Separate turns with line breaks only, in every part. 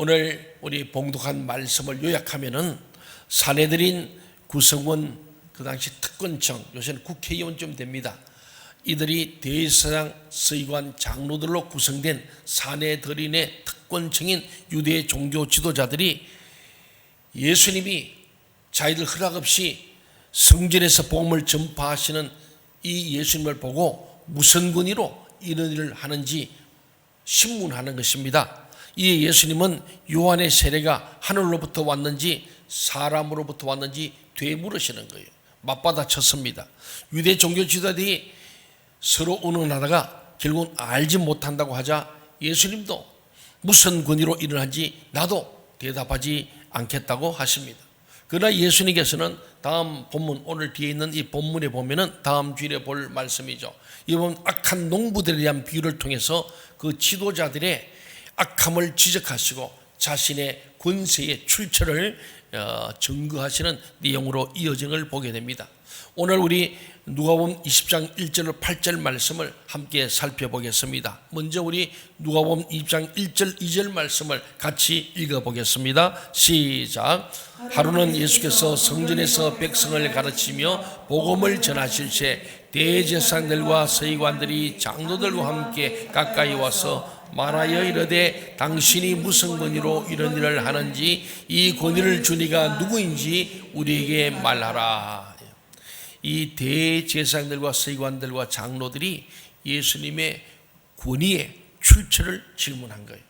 오늘 우리 봉독한 말씀을 요약하면은 사내들인 구성원, 그 당시 특권층, 요새는 국회의원쯤 됩니다. 이들이 대제사장, 서기관, 장로들로 구성된 사내들인의 특권층인 유대 종교 지도자들이 예수님이 자기들 허락 없이 성전에서 복음을 전파하시는 이 예수님을 보고 무슨 권위로 이런 일을 하는지 신문하는 것입니다. 이 예수님은 요한의 세례가 하늘로부터 왔는지 사람으로부터 왔는지 되물으시는 거예요. 맞받아 쳤습니다. 유대 종교 지도자들이 서로 의논하다가 결국은 알지 못한다고 하자 예수님도 무슨 권위로 일을 한지 나도 대답하지 않겠다고 하십니다. 그러나 예수님께서는 다음 본문, 오늘 뒤에 있는 이 본문에 보면은 다음 주일에 볼 말씀이죠. 이번 악한 농부들에 대한 비유를 통해서 그 지도자들의 악함을 지적하시고 자신의 권세의 출처를 증거하시는 내용으로 이어지는 걸 보게 됩니다. 오늘 우리 누가복음 20장 1절 8절 말씀을 함께 살펴보겠습니다. 먼저 우리 누가복음 20장 1절 2절 말씀을 같이 읽어보겠습니다. 시작. 하루는 예수께서 성전에서 백성을 가르치며 복음을 전하실 때 대제사장들과 서기관들이 장로들과 함께 가까이 와서 말하여 이르되 당신이 무슨 권위로 이런 일을 하는지 이 권위를 주니가 누구인지 우리에게 말하라. 이 대제사장들과 서기관들과 장로들이 예수님의 권위의 출처를 질문한 거예요.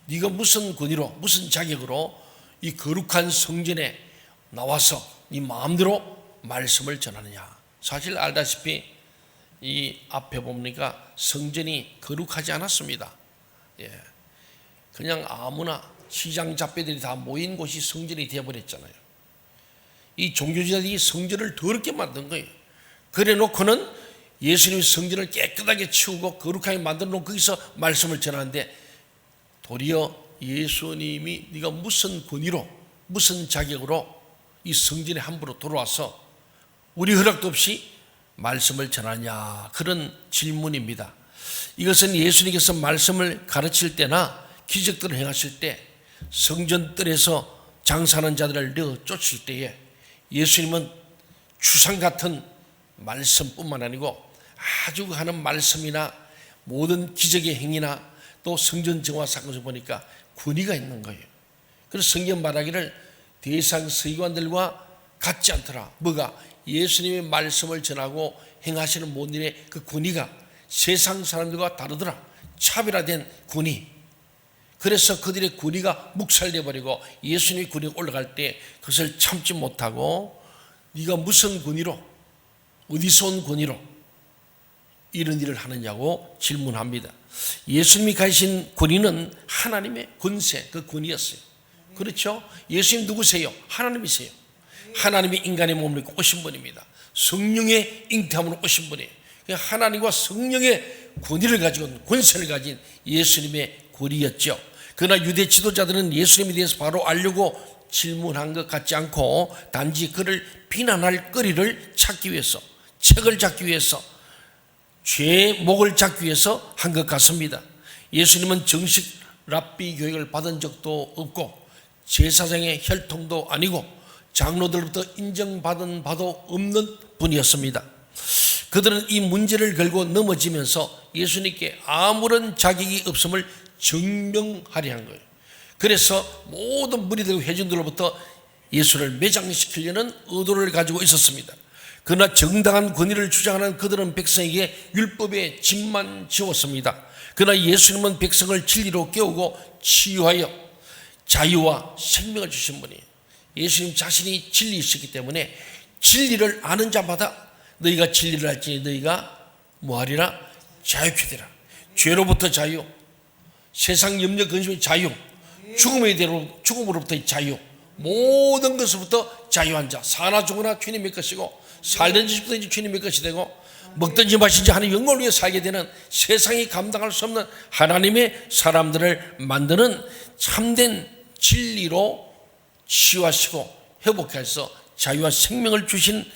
네가 무슨 권위로, 무슨 자격으로 이 거룩한 성전에 나와서 네 마음대로 말씀을 전하느냐. 사실 알다시피 이 앞에 보니까 성전이 거룩하지 않았습니다. 그냥 아무나 시장 잡배들이 다 모인 곳이 성전이 되어버렸잖아요. 이 종교지자들이 성전을 더럽게 만든 거예요. 그래 놓고는 예수님이 성전을 깨끗하게 치우고 거룩하게 만들어 놓고 거기서 말씀을 전하는데 도리어 예수님이 네가 무슨 권위로 무슨 자격으로 이 성전에 함부로 들어와서 우리 허락도 없이 말씀을 전하냐, 그런 질문입니다. 이것은 예수님께서 말씀을 가르칠 때나 기적들을 행하실 때 성전뜰에서 장사하는 자들을 내어 쫓을 때에 예수님은 주상 같은 말씀뿐만 아니고 아주 하는 말씀이나 모든 기적의 행위나 또 성전 정화 사건을 보니까 권위가 있는 거예요. 그래서 성경 말하기를 대제사장 서기관들과 같지 않더라. 뭐가? 예수님의 말씀을 전하고 행하시는 모든 일의 그 권위가 세상 사람들과 다르더라. 차별화된 권위. 그래서 그들의 권위가 묵살돼 버리고 예수님의 권위가 올라갈 때 그것을 참지 못하고 네가 무슨 권위로, 어디서 온 권위로 이런 일을 하느냐고 질문합니다. 예수님이 가지신 권위는 하나님의 권세, 그 권위였어요. 그렇죠? 예수님 누구세요? 하나님이세요. 하나님이 인간의 몸을 입고 오신 분입니다. 성령의 잉태함으로 오신 분이에요. 하나님과 성령의 권위를 가지고 권세를 가진 예수님의 권위였죠. 그러나 유대 지도자들은 예수님에 대해서 바로 알려고 질문한 것 같지 않고 단지 그를 비난할 거리를 찾기 위해서, 책을 잡기 위해서, 죄의 목을 잡기 위해서 한 것 같습니다. 예수님은 정식 랍비 교육을 받은 적도 없고 제사장의 혈통도 아니고 장로들부터 인정받은 바도 없는 분이었습니다. 그들은 이 문제를 걸고 넘어지면서 예수님께 아무런 자격이 없음을 증명하려 한 거예요. 그래서 모든 무리들 회중들로부터 예수를 매장시키려는 의도를 가지고 있었습니다. 그러나 정당한 권위를 주장하는 그들은 백성에게 율법의 짐만 지웠습니다. 그러나 예수님은 백성을 진리로 깨우고 치유하여 자유와 생명을 주신 분이에요. 예수님 자신이 진리이시기 때문에 진리를 아는 자마다 너희가 진리를 알지니 너희가 뭐하리라? 자유케 되라. 죄로부터 자유, 세상 염려 근심의 자유, 죽음으로부터의 자유, 모든 것으로부터 자유한 자. 사나 죽으나 주님의 것이고 살든지 죽든지 주님의 것이 되고 먹든지 마시든지 하는 영광을 위해 살게 되는 세상이 감당할 수 없는 하나님의 사람들을 만드는 참된 진리로 치유하시고 회복해서 자유와 생명을 주신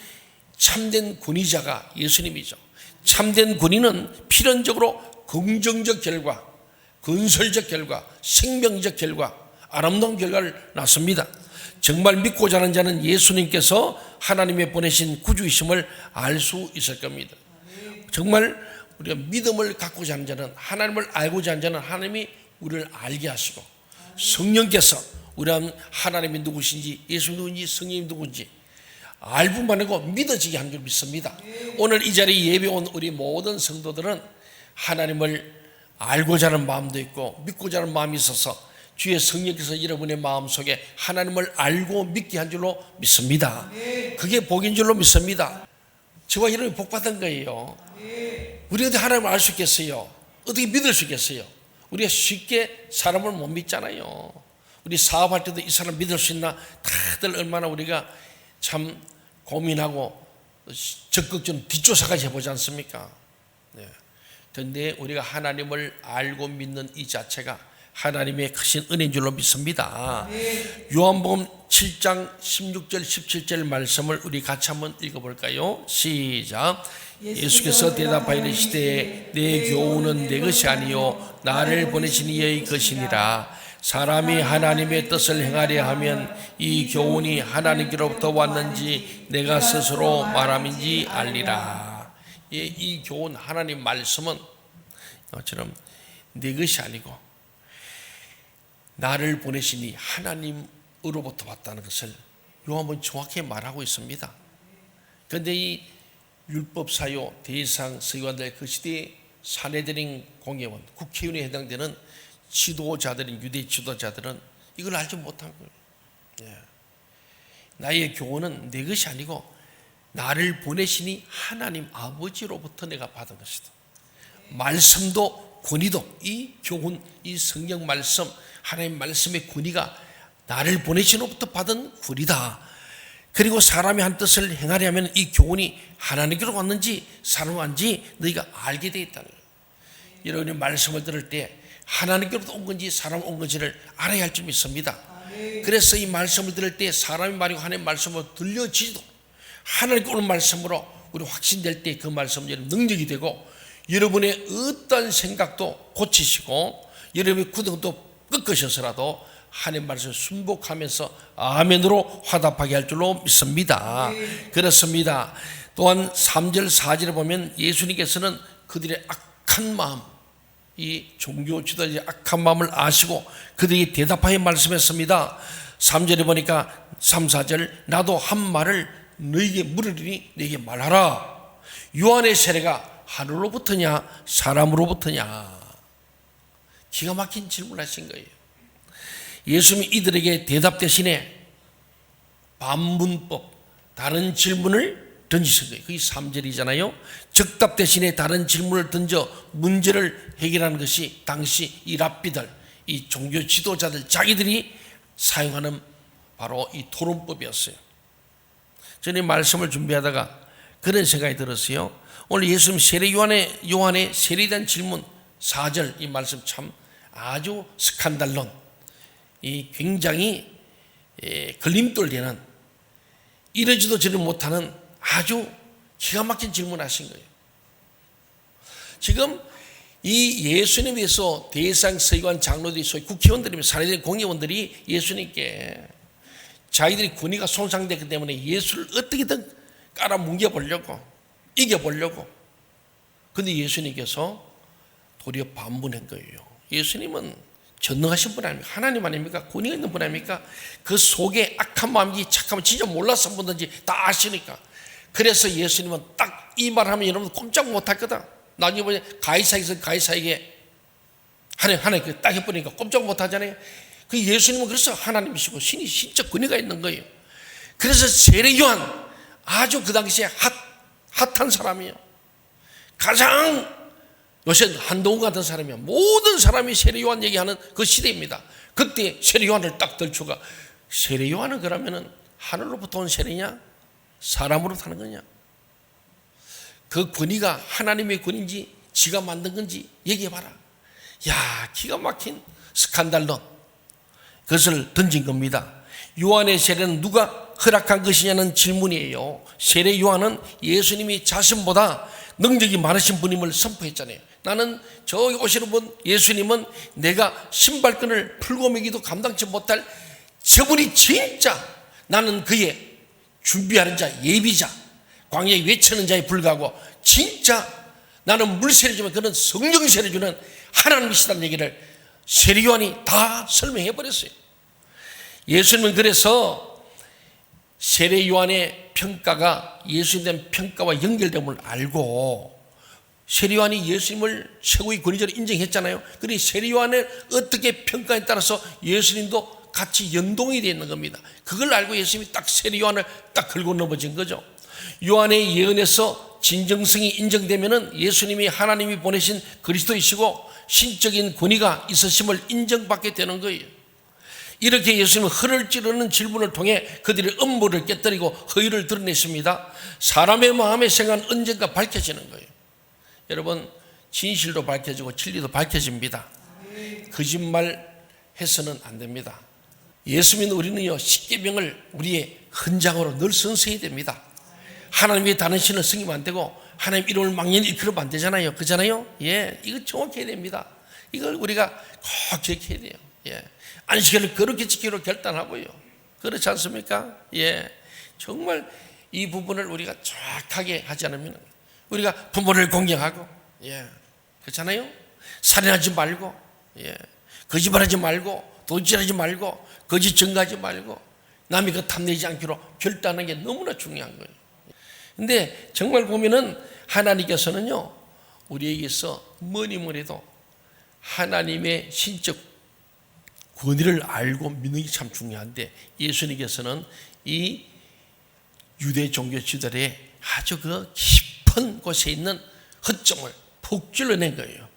참된 권위자가 예수님이죠. 참된 권위는 필연적으로 긍정적 결과, 건설적 결과, 생명적 결과, 아름다운 결과를 낳습니다. 정말 믿고자 하는 자는 예수님께서 하나님의 보내신 구주이심을 알 수 있을 겁니다. 정말 우리가 믿음을 갖고자 하는 자는, 하나님을 알고자 하는 자는 하나님이 우리를 알게 하시고, 성령께서 우리는 하나님이 누구신지, 예수님 누구인지, 성령이 누구인지 알 뿐만 아니고 믿어지게 한 줄 믿습니다. 오늘 이 자리에 예배 온 우리 모든 성도들은 하나님을 알고자 하는 마음도 있고 믿고자 하는 마음이 있어서 주의 성령께서 여러분의 마음속에 하나님을 알고 믿게 한 줄로 믿습니다. 그게 복인 줄로 믿습니다. 저와 여러분이 복 받은 거예요. 우리가 어떻게 하나님을 알 수 있겠어요? 어떻게 믿을 수 있겠어요? 우리가 쉽게 사람을 못 믿잖아요. 우리 사업할 때도 이 사람 믿을 수 있나 다들 얼마나 우리가 참 고민하고 적극적으로 뒷조사까지 해보지 않습니까? 그런데 우리가 하나님을 알고 믿는 이 자체가 하나님의 크신 은혜인 줄로 믿습니다. 요한복음 7장 16절 17절 말씀을 우리 같이 한번 읽어볼까요? 시작. 예수께서 대답하여 이르시되 내 교훈은 내 것이 아니요 나를 보내신 이의 것이니라. 사람이 하나님의 뜻을 행하려 하면 이 교훈이 하나님께로부터 왔는지 내가 스스로 말함인지 알리라. 이 교훈, 하나님 말씀은 이처럼 내 것이 아니고 나를 보내시니 하나님으로부터 왔다는 것을 요한은 정확히 말하고 있습니다. 그런데 이 율법사요, 대상, 서기관들, 그 시대의 산헤드린 공회원, 국회의원에 해당되는 지도자들인, 유대 지도자들은 이걸 알지 못한 거예요. 나의 교훈은 내 것이 아니고 나를 보내시니 하나님 아버지로부터 내가 받은 것이다. 말씀도 권위도, 이 교훈, 이 성경 말씀, 하나님 말씀의 권위가 나를 보내시로부터 받은 권위다. 그리고 사람이 한 뜻을 행하려면 이 교훈이 하나님께로 왔는지 사람으로 왔는지 너희가 알게 되어 있다는 거예요. 여러분이 말씀을 들을 때 하나님께로부터 온 건지 사람으로 온 건지를 알아야 할 줄 믿습니다. 그래서 이 말씀을 들을 때 사람이 말이고 하나님의 말씀으로 들려지도 하나님께 오는 말씀으로 우리 확신될 때 그 말씀은 능력이 되고 여러분의 어떤 생각도 고치시고 여러분의 구덩도 꺾으셔서라도 하나님 말씀을 순복하면서 아멘으로 화답하게 할 줄로 믿습니다. 그렇습니다. 또한 3절 4절에 보면 예수님께서는 그들의 악한 마음, 이 종교 지도자의 악한 마음을 아시고 그들에게 대답하여 말씀했습니다. 3절에 보니까 3, 4절 나도 한 말을 너에게 물으리니 너에게 말하라. 요한의 세례가 하늘로부터냐 사람으로부터냐. 기가 막힌 질문하신 거예요. 예수님이 이들에게 대답 대신에 반문법, 다른 질문을 던지신 거예요. 그게 3절이잖아요. 즉답 대신에 다른 질문을 던져 문제를 해결하는 것이 당시 이 랍비들, 이 종교 지도자들 자기들이 사용하는 바로 이 토론법이었어요. 저는 이 말씀을 준비하다가 그런 생각이 들었어요. 오늘 예수님 세례 요한의 세례에 대한 질문 4절 이 말씀 참 아주 스칸달론, 이 굉장히 걸림돌 되는 이러지도 저러지 못하는 아주 기가 막힌 질문하신 거예요. 지금 이 예수님에 대해서 대상 서기관 장로들이 소위 국회의원들이며 사례된 공회의원들이 예수님께 자기들이 권위가 손상됐기 때문에 예수를 어떻게든 깔아뭉개보려고 이겨보려고. 그런데 예수님께서 도리어 반문한 거예요. 예수님은 전능하신 분 아닙니까? 하나님 아닙니까? 권위가 있는 분 아닙니까? 그 속에 악한 마음인지 착한 마음 진짜 몰라서 뭐든지 다 아시니까. 그래서 예수님은 딱 이 말하면 여러분 꼼짝 못할 거다. 나중에 보면 가이사에서 가이사에게 하나님 딱 해버리니까 꼼짝 못하잖아요. 그 예수님은 그래서 하나님이시고 신이 신적 권위가 있는 거예요. 그래서 세례 요한 아주 그 당시에 핫한 사람이에요. 가장 요새 한동훈 같은 사람이야. 모든 사람이 세례 요한 얘기하는 그 시대입니다. 그때 세례 요한을 딱 들추가 세례 요한은 그러면은 하늘로부터 온 세례냐 사람으로부터 하는 거냐, 그 권위가 하나님의 권위인지 지가 만든 건지 얘기해봐라. 야, 기가 막힌 스칸달론, 그것을 던진 겁니다. 요한의 세례는 누가 허락한 것이냐는 질문이에요. 세례 요한은 예수님이 자신보다 능력이 많으신 분임을 선포했잖아요. 나는 저기 오시는 분 예수님은 내가 신발끈을 풀고 매기도 감당치 못할 저분이 진짜 나는 그의 준비하는 자, 예비자, 광야에 외치는 자에 불과하고 진짜 나는 물세례 주면 그는 성령 세례 주는 하나님이시다는 얘기를 세례요한이 다 설명해 버렸어요. 예수님은 그래서 세례요한의 평가가 예수님에 대한 평가와 연결됨을 알고 세례요한이 예수님을 최고의 권위자로 인정했잖아요. 그러니 세례요한을 어떻게 평가에 따라서 예수님도 같이 연동이 되어 있는 겁니다. 그걸 알고 예수님이 딱 세례요한을 딱 걸고 넘어진 거죠. 요한의 예언에서 진정성이 인정되면은 예수님이 하나님이 보내신 그리스도이시고 신적인 권위가 있으심을 인정받게 되는 거예요. 이렇게 예수님은 허를 찌르는 질문을 통해 그들의 음모를 깨뜨리고 허위를 드러냈습니다. 사람의 마음의 생각은 언젠가 밝혀지는 거예요. 여러분, 진실도 밝혀지고 진리도 밝혀집니다. 거짓말 해서는 안 됩니다. 예수 믿는 우리는요, 십계명을 우리의 헌장으로 늘 선서해야 됩니다. 하나님의 다른 신을 섬기면 안 되고 하나님 이름을 막연히 일컬으면 안 되잖아요. 그잖아요? 예, 이거 정확히 해야 됩니다. 이걸 우리가 꼭 기억해야 돼요. 예, 안식일을 그렇게 지키기로 결단하고요. 그렇지 않습니까? 예, 정말 이 부분을 우리가 정확하게 하지 않으면 우리가 부모를 공경하고, 예, 그렇잖아요? 살인하지 말고, 예, 거짓말하지 말고, 도둑질하지 말고, 거짓 증거하지 말고, 남이 그 탐내지 않기로 결단하는 게 너무나 중요한 거예요. 근데 정말 보면은 하나님께서는요, 우리에게서 뭐니 뭐래도 하나님의 신적 권위를 알고 믿는 게 참 중요한데, 예수님께서는 이 유대 종교 시절에 아주 그 깊은 곳에 있는 허점을 푹 찔러낸 거예요.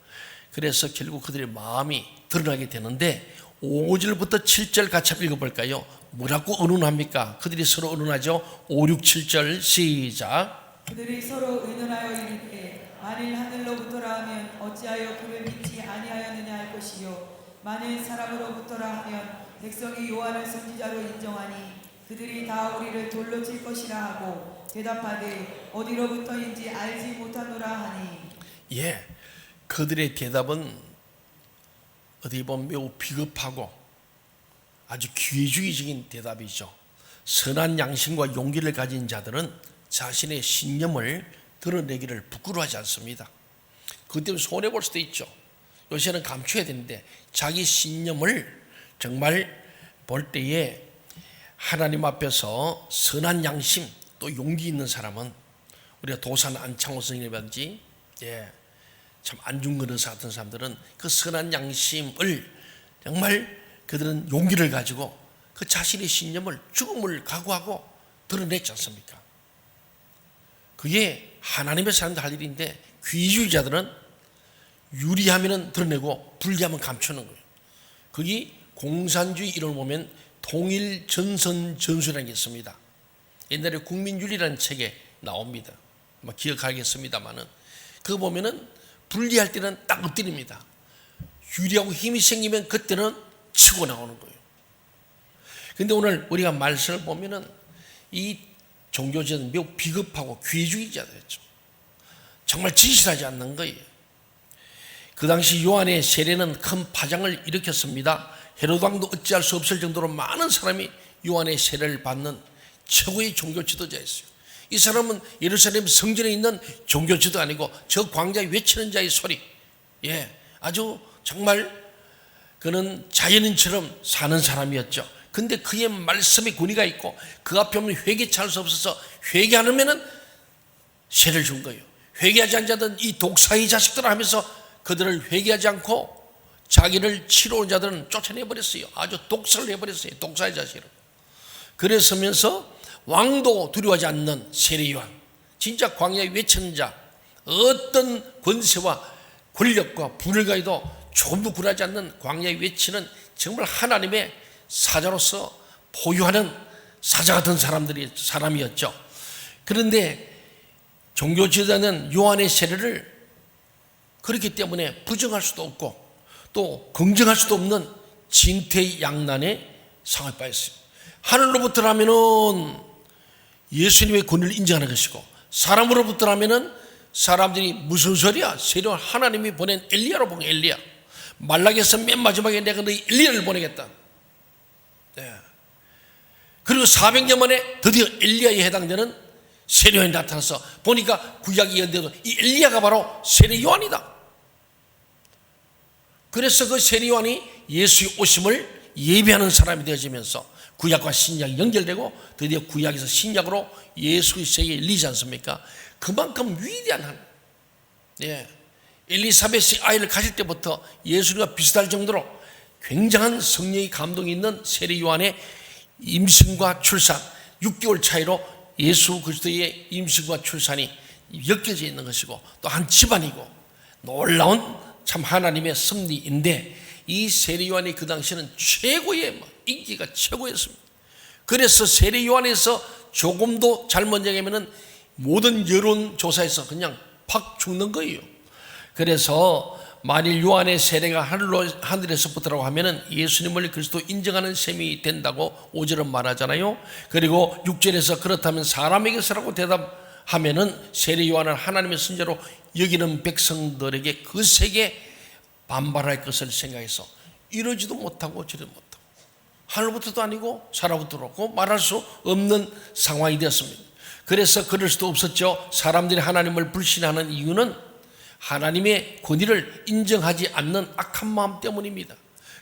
그래서 결국 그들의 마음이 드러나게 되는데 5절부터 7절 같이 한번 읽어볼까요? 뭐라고 의논합니까? 그들이 서로 의논하죠. 5, 6, 7절 시작.
그들이 서로 의논하여 이르되 만일 하늘로부터라 하면 어찌하여 그를 믿지 아니하였느냐 할 것이요 만일 사람으로부터라 하면 백성이 요한을 선지자로 인정하니 그들이 다 우리를 돌로 칠 것이라 하고 대답하되 어디로부터인지 알지 못하노라 하니.
예, 그들의 대답은 어디 보면 매우 비겁하고 아주 기회주의적인 대답이죠. 선한 양심과 용기를 가진 자들은 자신의 신념을 드러내기를 부끄러워하지 않습니다. 그것 때문에 손해볼 수도 있죠. 요새는 감춰야 되는데 자기 신념을 정말 볼 때에 하나님 앞에서 선한 양심 또 용기 있는 사람은 우리가 도산 안창호 선생님이라든지, 예, 참 안중근 의사 같은 사람들은 그 선한 양심을 정말 그들은 용기를 가지고 그 자신의 신념을 죽음을 각오하고 드러냈지 않습니까? 그게 하나님의 사람들 할 일인데 귀주의자들은 유리하면 드러내고 불리하면 감추는 거예요. 그게 공산주의 이론을 보면 통일전선전술이라는 게 있습니다. 옛날에 국민윤리라는 책에 나옵니다. 아마 기억하겠습니다만은 그거 보면은 분리할 때는 딱 엎드립니다. 유리하고 힘이 생기면 그때는 치고 나오는 거예요. 그런데 오늘 우리가 말씀을 보면은 이 종교제는 매우 비겁하고 귀주의자들이죠. 정말 진실하지 않는 거예요. 그 당시 요한의 세례는 큰 파장을 일으켰습니다. 헤로드 왕도 어찌할 수 없을 정도로 많은 사람이 요한의 세례를 받는 최고의 종교 지도자였어요. 이 사람은 예루살렘 성전에 있는 종교 지도가 아니고 저 광야에 외치는 자의 소리, 예, 아주 정말 그는 자연인처럼 사는 사람이었죠. 근데 그의 말씀에 권위가 있고 그 앞에 없는 회개 찾을 수 없어서 회개 안 하면은 세례를 준 거예요. 회개하지 않은 자들은 이 독사의 자식들 하면서 그들을 회개하지 않고 자기를 치러온 자들은 쫓아내버렸어요. 아주 독설을 해버렸어요. 독사의 자식을. 그랬으면서 왕도 두려워하지 않는 세례요한, 진짜 광야에 외치는 자, 어떤 권세와 권력과 불가에도 조금도 굴하지 않는 광야에 외치는 정말 하나님의 사자로서 보유하는 사자 같은 사람이었죠. 그런데 종교 지도자는 요한의 세례를 그렇기 때문에 부정할 수도 없고 또 긍정할 수도 없는 진퇴양난의 상황에 빠졌어요. 하늘로부터라면은 예수님의 권위를 인정하는 것이고 사람으로부터라면은 사람들이 무슨 소리야? 세례요한 하나님이 보낸 엘리야로 본 엘리야. 말라기에서 맨 마지막에 내가 너희 엘리야를 보내겠다. 네. 그리고 400년 만에 드디어 엘리야에 해당되는 세례요한이 나타나서 보니까 구약이 이었는데도 이 엘리야가 바로 세례요한이다. 그래서 그 세례요한이 예수의 오심을 예비하는 사람이 되어지면서 구약과 신약이 연결되고 드디어 구약에서 신약으로 예수의 세계에 열리지 않습니까? 그만큼 위대한 한, 예, 엘리사벳이 아이를 가질 때부터 예수님과 비슷할 정도로 굉장한 성령의 감동이 있는 세례요한의 임신과 출산, 6개월 차이로 예수 그리스도의 임신과 출산이 엮여져 있는 것이고 또 한 집안이고 놀라운 참 하나님의 섭리인데, 이 세례요한이 그 당시에는 최고의 인기가 최고였습니다. 그래서 세례요한에서 조금도 잘못 얘기하면 모든 여론조사에서 그냥 팍 죽는 거예요. 그래서 만일 요한의 세례가 하늘에서부터라고 하면은 예수님을 그리스도 인정하는 셈이 된다고 5절은 말하잖아요. 그리고 6절에서 그렇다면 사람에게서라고 대답하면은 세례 요한을 하나님의 선지자로 여기는 백성들에게 거세게 반발할 것을 생각해서 이러지도 못하고 저러지도 못하고 하늘부터도 아니고 사람부터도 없고 말할 수 없는 상황이 되었습니다. 그래서 그럴 수도 없었죠. 사람들이 하나님을 불신하는 이유는 하나님의 권위를 인정하지 않는 악한 마음 때문입니다.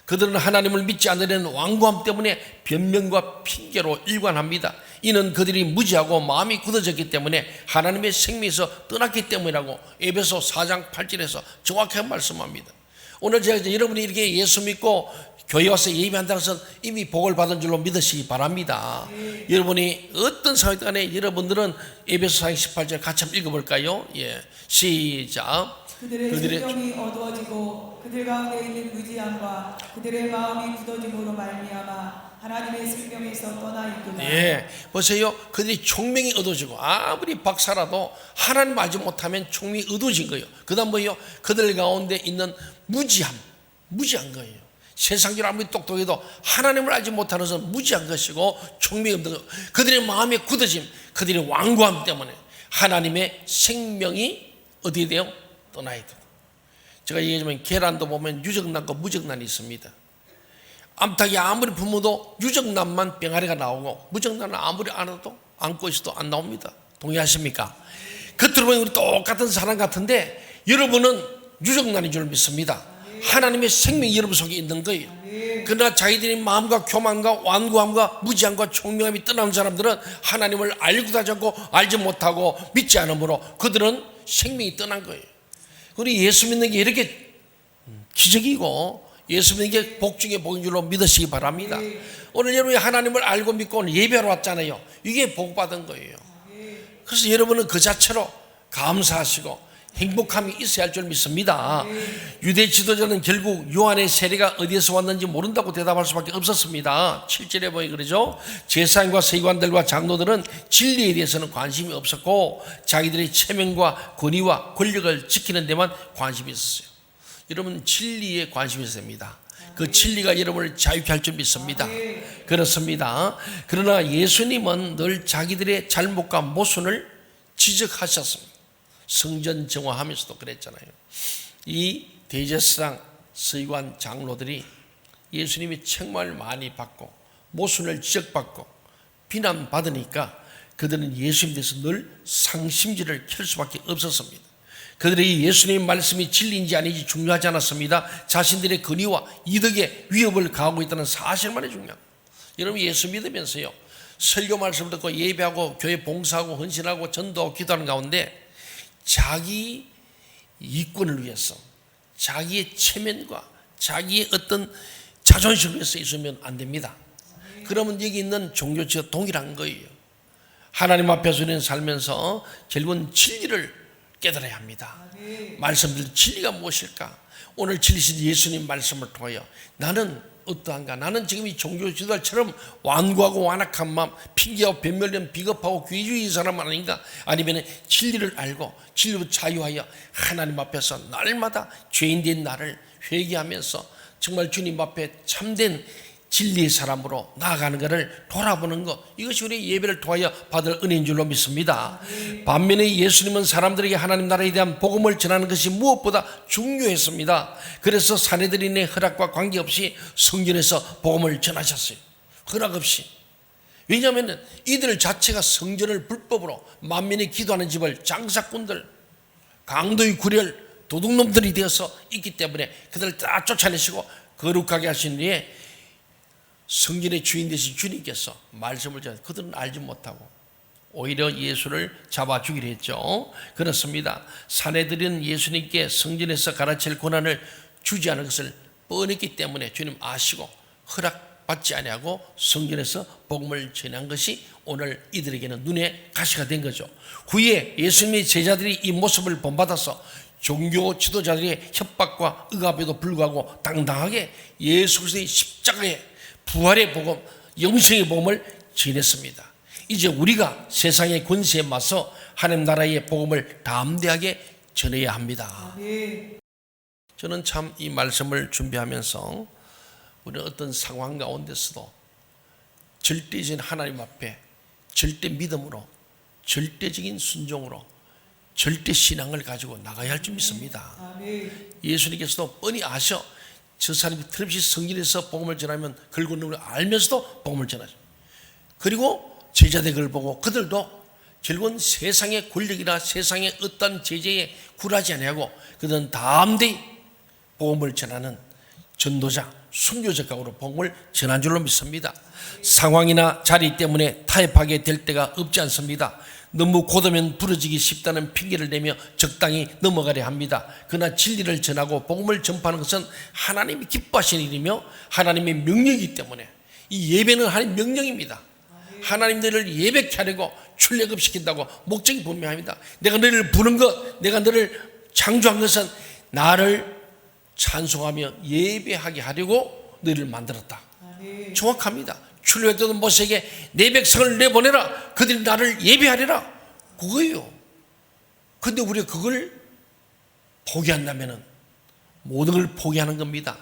그들은 하나님을 믿지 않으려는 완고함 때문에 변명과 핑계로 일관합니다. 이는 그들이 무지하고 마음이 굳어졌기 때문에 하나님의 생명에서 떠났기 때문이라고 에베소 4장 8절에서 정확하게 말씀합니다. 오늘 제가 여러분이 이렇게 예수 믿고 교회 와서 예배한다는 것은 이미 복을 받은 줄로 믿으시기 바랍니다. 여러분이 어떤 상황이든 간에 여러분들은 에베소 4장 18절 같이 한번 읽어볼까요? 예, 시작.
그들의 생명이 어두워지고 그들 가운데 있는 무지함과 그들의 마음이 굳어짐으로 말미암아 하나님의 생명에서 떠나 있구나.
예, 보세요. 그들이 총명이 어두워지고 아무리 박사라도 하나님 알지 못하면 총명이 어두워진 거예요. 그 다음 뭐예요? 그들 가운데 있는 무지한 거예요. 세상적으로 아무리 똑똑해도 하나님을 알지 못하는 것은 무지한 것이고 총명이 없는 것. 그들의 마음의 굳어짐, 그들의 완고함 때문에 하나님의 생명이 어디에 돼요? 떠나야 돼요. 제가 얘기하자면 계란도 보면 유적난과 무적난이 있습니다. 암탉이 아무리 품어도 유적난만 병아리가 나오고 무적난은 아무리 안아도 안고 있어도 안 나옵니다. 동의하십니까? 겉으로 보면 우리 똑같은 사람 같은데 여러분은 유적난인 줄 믿습니다. 하나님의 생명이 여러분 속에 있는 거예요. 그러나 자기들이 마음과 교만과 완고함과 무지함과 총명함이 떠나는 사람들은 하나님을 알고도 하지 않고 알지 못하고 믿지 않으므로 그들은 생명이 떠난 거예요. 우리 예수 믿는 게 이렇게 기적이고 예수 믿는 게 복 중에 복인 줄로 믿으시기 바랍니다. 오늘 여러분이 하나님을 알고 믿고 오늘 예배하러 왔잖아요. 이게 복 받은 거예요. 그래서 여러분은 그 자체로 감사하시고 행복함이 있어야 할 줄 믿습니다. 유대 지도자는 결국 요한의 세례가 어디에서 왔는지 모른다고 대답할 수밖에 없었습니다. 7절에 보니 그러죠. 제사장과 서기관들과 장로들은 진리에 대해서는 관심이 없었고 자기들의 체면과 권위와 권력을 지키는 데만 관심이 있었어요. 여러분 진리에 관심이 있어야 됩니다. 그 진리가 여러분을 자유케 할 줄 믿습니다. 그렇습니다. 그러나 예수님은 늘 자기들의 잘못과 모순을 지적하셨습니다. 성전 정화하면서도 그랬잖아요. 이 대제사장, 서기관, 장로들이 예수님이 책망을 많이 받고 모순을 지적받고 비난받으니까 그들은 예수님에 대해서 늘 상심지를 켤 수밖에 없었습니다. 그들이 예수님의 말씀이 진리인지 아닌지 중요하지 않았습니다. 자신들의 권위와 이득에 위협을 가하고 있다는 사실만이 중요합니다. 여러분 예수 믿으면서요, 설교 말씀을 듣고 예배하고 교회 봉사하고 헌신하고 전도하고 기도하는 가운데 자기 이권을 위해서 자기의 체면과 자기의 어떤 자존심을 위해서 있으면 안 됩니다. 그러면 여기 있는 종교지와 동일한 거예요. 하나님 앞에서 우리는 살면서 결국은 진리를 깨달아야 합니다. 말씀들 진리가 무엇일까? 오늘 진리신 예수님 말씀을 통하여 나는 어떠한가? 나는 지금 이 종교 지도자처럼 완고하고 완악한 마음, 핑계하고 변멸된 비겁하고 귀주의 사람 아닌가? 아니면 진리를 알고 진리로 자유하여 하나님 앞에서 날마다 죄인된 나를 회개하면서 정말 주님 앞에 참된 진리의 사람으로 나아가는 것을 돌아보는 것, 이것이 우리 예배를 통하여 받을 은혜인 줄로 믿습니다. 반면에 예수님은 사람들에게 하나님 나라에 대한 복음을 전하는 것이 무엇보다 중요했습니다. 그래서 사내들인의 허락과 관계없이 성전에서 복음을 전하셨어요. 허락 없이. 왜냐하면 이들 자체가 성전을 불법으로 만민이 기도하는 집을 장사꾼들, 강도의 구렬, 도둑놈들이 되어서 있기 때문에 그들을 다 쫓아내시고 거룩하게 하신 뒤에 성전의 주인 되신 주님께서 말씀을 전해 그들은 알지 못하고 오히려 예수를 잡아 죽이려 했죠. 그렇습니다. 사내들은 예수님께 성전에서 가르칠 권한을 주지 않은 것을 뻔했기 때문에 주님 아시고 허락받지 아니하고 성전에서 복음을 전한 것이 오늘 이들에게는 눈에 가시가 된 거죠. 후에 예수님의 제자들이 이 모습을 본받아서 종교 지도자들의 협박과 억압에도 불구하고 당당하게 예수 그리스도의 십자가의 부활의 복음, 영생의 복음을 전했습니다. 이제 우리가 세상의 권세에 맞서 하나님 나라의 복음을 담대하게 전해야 합니다. 저는 참 이 말씀을 준비하면서 우리는 어떤 상황 가운데서도 절대적인 하나님 앞에 절대 믿음으로, 절대적인 순종으로, 절대 신앙을 가지고 나가야 할 줄 믿습니다. 예수님께서도 뻔히 아셔 저 사람이 틀림없이 성전에서 복음을 전하면 걸고는 걸 알면서도 복음을 전하죠. 그리고 제자들 그걸 보고 그들도 결국은 세상의 권력이나 세상의 어떤 제재에 굴하지 아니하고 그들은 담대히 복음을 전하는 전도자, 순교자 각오로 복음을 전한 줄로 믿습니다. 상황이나 자리 때문에 타협하게 될 때가 없지 않습니다. 너무 고되면 부러지기 쉽다는 핑계를 대며 적당히 넘어가려 합니다. 그러나 진리를 전하고 복음을 전파하는 것은 하나님이 기뻐하시는 일이며 하나님의 명령이기 때문에 이 예배는 하나님의 명령입니다. 하나님들을 예배케 하려고 출애굽시킨다고 목적이 분명합니다. 내가 너를 부른 것, 내가 너를 창조한 것은 나를 찬송하며 예배하게 하려고 너를 만들었다. 정확합니다. 출애굽했던 모세에게 내 백성을 내보내라. 그들이 나를 예배하리라. 그거예요. 근데 우리가 그걸 포기한다면 모든 걸 포기하는 겁니다.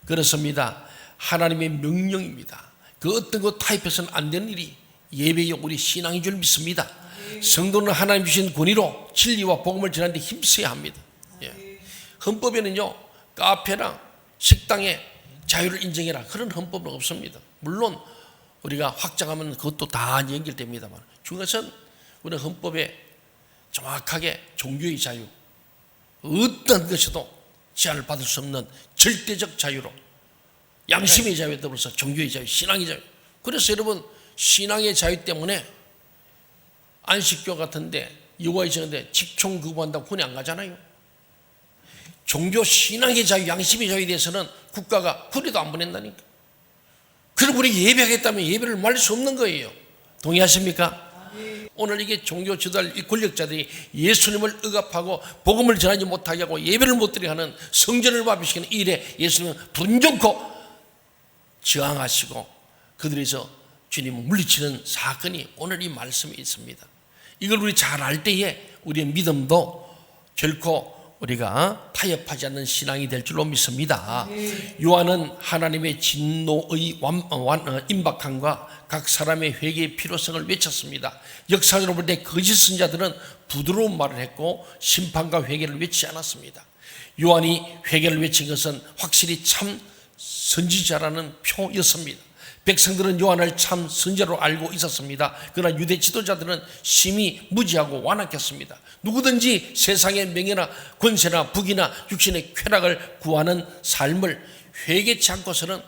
그렇습니다. 하나님의 명령입니다. 그 어떤 것 타입해서는 안 되는 일이 예배의 우리 신앙인 줄 믿습니다. 성도는 하나님 주신 권위로 진리와 복음을 전하는 데 힘써야 합니다. 헌법에는요, 카페나 식당에 자유를 인정해라 그런 헌법은 없습니다. 물론 우리가 확장하면 그것도 다 연결됩니다만 중요한 것은 우리 헌법에 정확하게 종교의 자유, 어떤 것에도 제한을 받을 수 없는 절대적 자유로 양심의 자유에 더불어서 종교의 자유, 신앙의 자유. 그래서 여러분 신앙의 자유 때문에 안식교 같은데 여호와의 전인데 집총 거부한다고 군에 안 가잖아요. 종교 신앙의 자유, 양심의 자유에 대해서는 국가가 군에도 안 보낸다니까. 그리고 우리 예배하겠다면 예배를 말릴 수 없는 거예요. 동의하십니까? 오늘 이게 종교 지도자 권력자들이 예수님을 억압하고 복음을 전하지 못하게 하고 예배를 못 드리게 하는 성전을 마비시키는 일에 예수님은 분정코 저항하시고 그들에서 주님을 물리치는 사건이 오늘 이 말씀에 있습니다. 이걸 우리 잘 알 때에 우리의 믿음도 결코 우리가 타협하지 않는 신앙이 될 줄로 믿습니다. 요한은 하나님의 진노의 임박함과 각 사람의 회개의 필요성을 외쳤습니다. 역사적으로 볼 때 거짓 선자들은 부드러운 말을 했고 심판과 회개를 외치지 않았습니다. 요한이 회개를 외친 것은 확실히 참 선지자라는 표였습니다. 백성들은 요한을 참 선지자로 알고 있었습니다. 그러나 유대 지도자들은 심히 무지하고 완악했습니다. 누구든지 세상의 명예나 권세나 부귀나 육신의 쾌락을 구하는 삶을 회개치 않고서는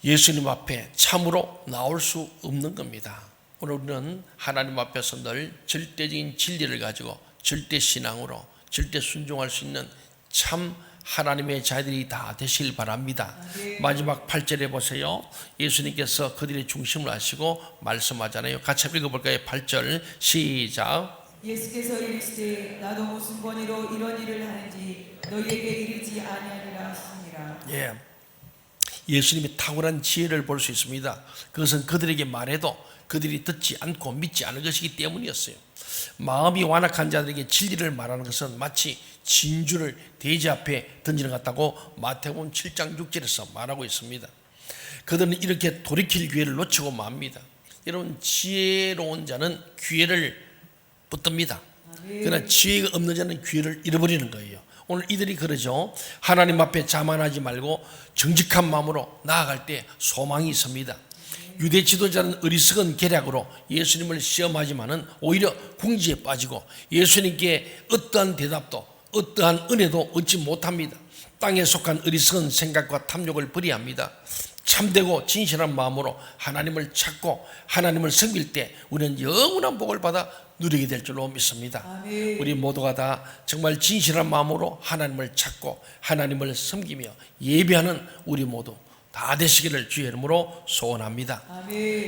예수님 앞에 참으로 나올 수 없는 겁니다. 오늘 우리는 하나님 앞에서 늘 절대적인 진리를 가지고 절대 신앙으로 절대 순종할 수 있는 참 하나님의 자녀들이 다 되시길 바랍니다. 마지막 8절에 보세요. 예수님께서 그들의 중심을 하시고 말씀하잖아요. 같이 읽어볼까요? 8절 시작.
예수께서 이르시되 나도 무슨 권위로 이런 일을 하는지 너희에게 이르지 아니하리라 하시니라.
예수님의 탁월한 지혜를 볼 수 있습니다. 그것은 그들에게 말해도 그들이 듣지 않고 믿지 않을 것이기 때문이었어요. 마음이 완악한 자들에게 진리를 말하는 것은 마치 진주를 돼지 앞에 던지는 것 같다고 마태복음 7장 6절에서 말하고 있습니다. 그들은 이렇게 돌이킬 기회를 놓치고 맙니다. 여러분, 지혜로운 자는 기회를 붙듭니다. 그러나 지혜가 없는 자는 기회를 잃어버리는 거예요. 오늘 이들이 그러죠. 하나님 앞에 자만하지 말고 정직한 마음으로 나아갈 때 소망이 있습니다. 유대 지도자는 어리석은 계략으로 예수님을 시험하지만은 오히려 궁지에 빠지고 예수님께 어떠한 대답도 어떠한 은혜도 얻지 못합니다. 땅에 속한 어리석은 생각과 탐욕을 버려야 참되고 진실한 마음으로 하나님을 찾고 하나님을 섬길 때 우리는 영원한 복을 받아 누리게 될 줄로 믿습니다.
아멘.
우리 모두가 다 정말 진실한 마음으로 하나님을 찾고 하나님을 섬기며 예배하는 우리 모두 다 되시기를 주의 이름으로 소원합니다.
아멘.